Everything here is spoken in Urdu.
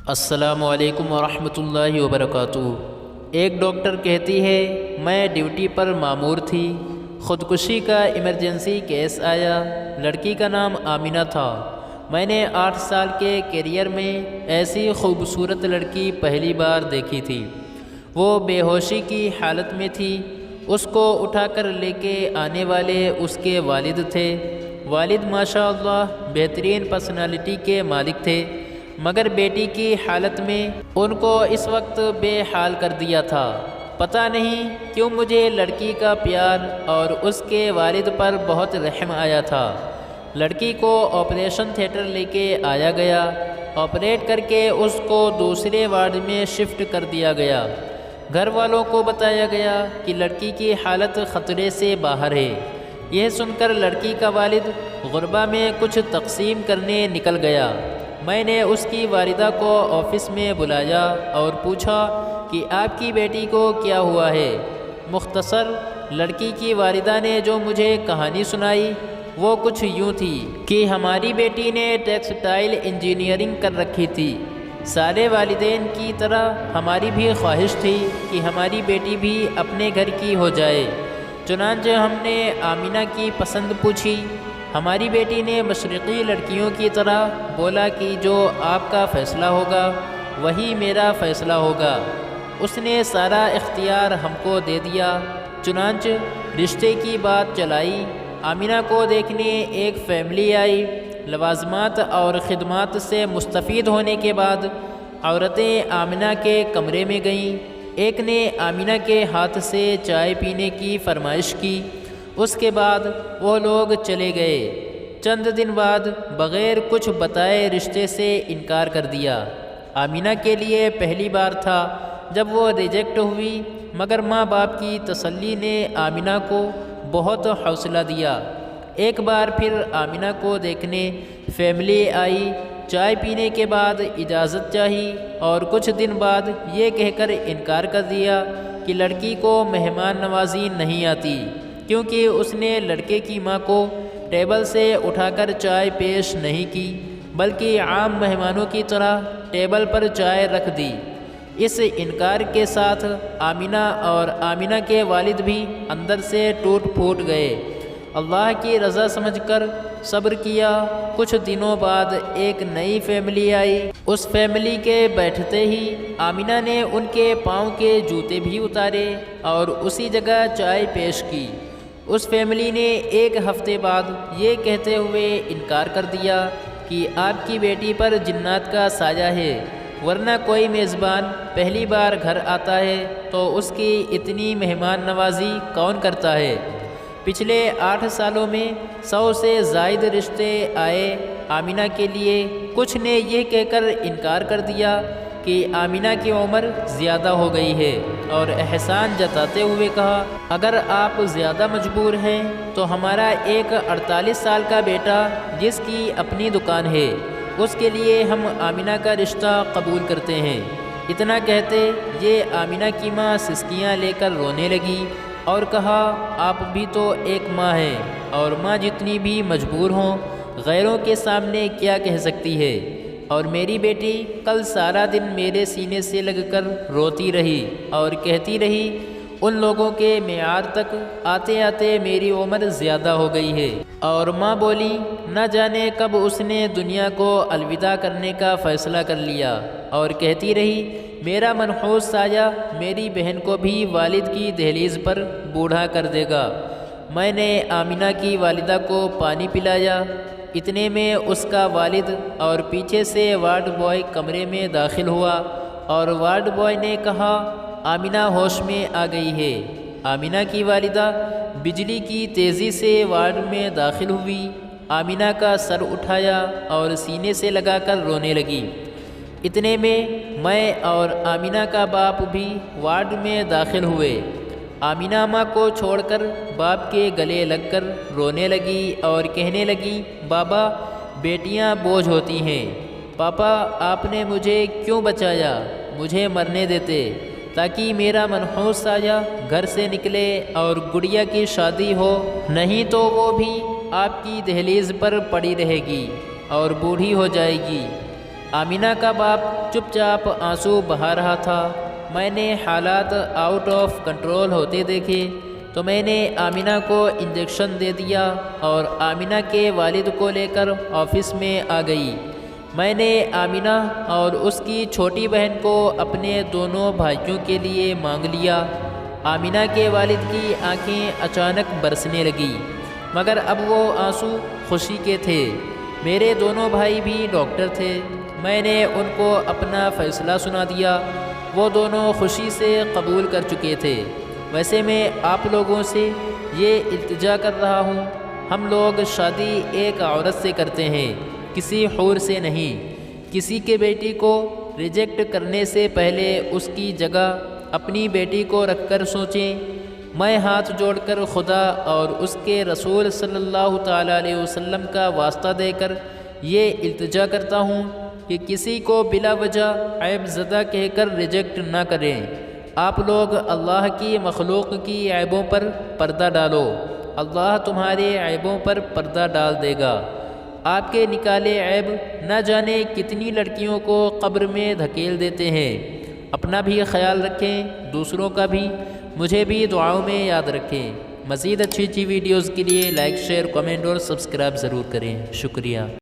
السلام علیکم ورحمۃ اللہ وبرکاتہ۔ ایک ڈاکٹر کہتی ہے، میں ڈیوٹی پر مامور تھی، خودکشی کا ایمرجنسی کیس آیا۔ لڑکی کا نام آمینہ تھا۔ میں نے 8 سال کے کیریئر میں ایسی خوبصورت لڑکی پہلی بار دیکھی تھی۔ وہ بے ہوشی کی حالت میں تھی۔ اس کو اٹھا کر لے کے آنے والے اس کے والد تھے۔ والد ماشاء اللہ بہترین پرسنالٹی کے مالک تھے، مگر بیٹی کی حالت میں ان کو اس وقت بے حال کر دیا تھا۔ پتہ نہیں کیوں مجھے لڑکی کا پیار اور اس کے والد پر بہت رحم آیا تھا۔ لڑکی کو آپریشن تھیٹر لے کے آیا گیا۔ آپریٹ کر کے اس کو دوسرے وارڈ میں شفٹ کر دیا گیا۔ گھر والوں کو بتایا گیا کہ لڑکی کی حالت خطرے سے باہر ہے۔ یہ سن کر لڑکی کا والد غربہ میں کچھ تقسیم کرنے نکل گیا۔ میں نے اس کی والدہ کو آفس میں بلایا اور پوچھا کہ آپ کی بیٹی کو کیا ہوا ہے۔ مختصر لڑکی کی والدہ نے جو مجھے کہانی سنائی وہ کچھ یوں تھی کہ ہماری بیٹی نے ٹیکسٹائل انجینئرنگ کر رکھی تھی۔ سارے والدین کی طرح ہماری بھی خواہش تھی کہ ہماری بیٹی بھی اپنے گھر کی ہو جائے۔ چنانچہ ہم نے آمینہ کی پسند پوچھی۔ ہماری بیٹی نے مشرقی لڑکیوں کی طرح بولا کہ جو آپ کا فیصلہ ہوگا وہی میرا فیصلہ ہوگا۔ اس نے سارا اختیار ہم کو دے دیا۔ چنانچہ رشتے کی بات چلائی۔ آمینہ کو دیکھنے ایک فیملی آئی۔ لوازمات اور خدمات سے مستفید ہونے کے بعد عورتیں آمینہ کے کمرے میں گئیں۔ ایک نے آمینہ کے ہاتھ سے چائے پینے کی فرمائش کی۔ اس کے بعد وہ لوگ چلے گئے۔ چند دن بعد بغیر کچھ بتائے رشتے سے انکار کر دیا۔ آمینہ کے لیے پہلی بار تھا جب وہ ریجیکٹ ہوئی، مگر ماں باپ کی تسلی نے آمینہ کو بہت حوصلہ دیا۔ ایک بار پھر آمینہ کو دیکھنے فیملی آئی۔ چائے پینے کے بعد اجازت چاہی اور کچھ دن بعد یہ کہہ کر انکار کر دیا کہ لڑکی کو مہمان نوازی نہیں آتی، کیونکہ اس نے لڑکے کی ماں کو ٹیبل سے اٹھا کر چائے پیش نہیں کی، بلکہ عام مہمانوں کی طرح ٹیبل پر چائے رکھ دی۔ اس انکار کے ساتھ آمینہ اور آمینہ کے والد بھی اندر سے ٹوٹ پھوٹ گئے۔ اللہ کی رضا سمجھ کر صبر کیا۔ کچھ دنوں بعد ایک نئی فیملی آئی۔ اس فیملی کے بیٹھتے ہی آمینہ نے ان کے پاؤں کے جوتے بھی اتارے اور اسی جگہ چائے پیش کی۔ اس فیملی نے ایک ہفتے بعد یہ کہتے ہوئے انکار کر دیا کہ آپ کی بیٹی پر جنات کا سایہ ہے، ورنہ کوئی میزبان پہلی بار گھر آتا ہے تو اس کی اتنی مہمان نوازی کون کرتا ہے۔ پچھلے 8 سالوں میں 100 سے زائد رشتے آئے آمینہ کے لیے۔ کچھ نے یہ کہہ کر انکار کر دیا کہ آمینہ کی عمر زیادہ ہو گئی ہے، اور احسان جتاتے ہوئے کہا، اگر آپ زیادہ مجبور ہیں تو ہمارا ایک 48 سال کا بیٹا جس کی اپنی دکان ہے، اس کے لیے ہم آمینہ کا رشتہ قبول کرتے ہیں۔ اتنا کہتے یہ آمینہ کی ماں سسکیاں لے کر رونے لگی اور کہا، آپ بھی تو ایک ماں ہیں، اور ماں جتنی بھی مجبور ہوں غیروں کے سامنے کیا کہہ سکتی ہے، اور میری بیٹی کل سارا دن میرے سینے سے لگ کر روتی رہی اور کہتی رہی، ان لوگوں کے معیار تک آتے آتے میری عمر زیادہ ہو گئی ہے۔ اور ماں بولی، نہ جانے کب اس نے دنیا کو الوداع کرنے کا فیصلہ کر لیا، اور کہتی رہی، میرا منحوس سایہ میری بہن کو بھی والد کی دہلیز پر بوڑھا کر دے گا۔ میں نے آمینہ کی والدہ کو پانی پلایا۔ اتنے میں اس کا والد اور پیچھے سے وارڈ بوائے کمرے میں داخل ہوا، اور وارڈ بوائے نے کہا، آمینہ ہوش میں آ گئی ہے۔ آمینہ کی والدہ بجلی کی تیزی سے وارڈ میں داخل ہوئی۔ آمینہ کا سر اٹھایا اور سینے سے لگا کر رونے لگی۔ اتنے میں اور آمینہ کا باپ بھی وارڈ میں داخل ہوئے۔ آمینہ ماں کو چھوڑ کر باپ کے گلے لگ کر رونے لگی اور کہنے لگی، بابا، بیٹیاں بوجھ ہوتی ہیں، پاپا آپ نے مجھے کیوں بچایا، مجھے مرنے دیتے تاکہ میرا منحوس سایہ گھر سے نکلے اور گڑیا کی شادی ہو، نہیں تو وہ بھی آپ کی دہلیز پر پڑی رہے گی اور بوڑھی ہو جائے گی۔ آمینہ کا باپ چپ چاپ آنسو بہا رہا تھا۔ میں نے حالات آؤٹ آف کنٹرول ہوتے دیکھے تو میں نے آمینہ کو انجیکشن دے دیا اور آمینہ کے والد کو لے کر آفس میں آ گئی۔ میں نے آمینہ اور اس کی چھوٹی بہن کو اپنے دونوں بھائیوں کے لیے مانگ لیا۔ آمینہ کے والد کی آنکھیں اچانک برسنے لگیں، مگر اب وہ آنسو خوشی کے تھے۔ میرے دونوں بھائی بھی ڈاکٹر تھے۔ میں نے ان کو اپنا فیصلہ سنا دیا۔ وہ دونوں خوشی سے قبول کر چکے تھے۔ ویسے میں آپ لوگوں سے یہ التجا کر رہا ہوں، ہم لوگ شادی ایک عورت سے کرتے ہیں، کسی حور سے نہیں۔ کسی کے بیٹی کو ریجیکٹ کرنے سے پہلے اس کی جگہ اپنی بیٹی کو رکھ کر سوچیں۔ میں ہاتھ جوڑ کر خدا اور اس کے رسول صلی اللہ تعالیٰ علیہ وسلم کا واسطہ دے کر یہ التجا کرتا ہوں کہ کسی کو بلا وجہ عیب زدہ کہہ کر ریجیکٹ نہ کریں۔ آپ لوگ اللہ کی مخلوق کی عیبوں پر پردہ ڈالو، اللہ تمہارے عیبوں پر پردہ ڈال دے گا۔ آپ کے نکالے عیب نہ جانے کتنی لڑکیوں کو قبر میں دھکیل دیتے ہیں۔ اپنا بھی خیال رکھیں، دوسروں کا بھی۔ مجھے بھی دعاؤں میں یاد رکھیں۔ مزید اچھی ویڈیوز کے لیے لائک، شیئر، کمنٹ اور سبسکرائب ضرور کریں۔ شکریہ۔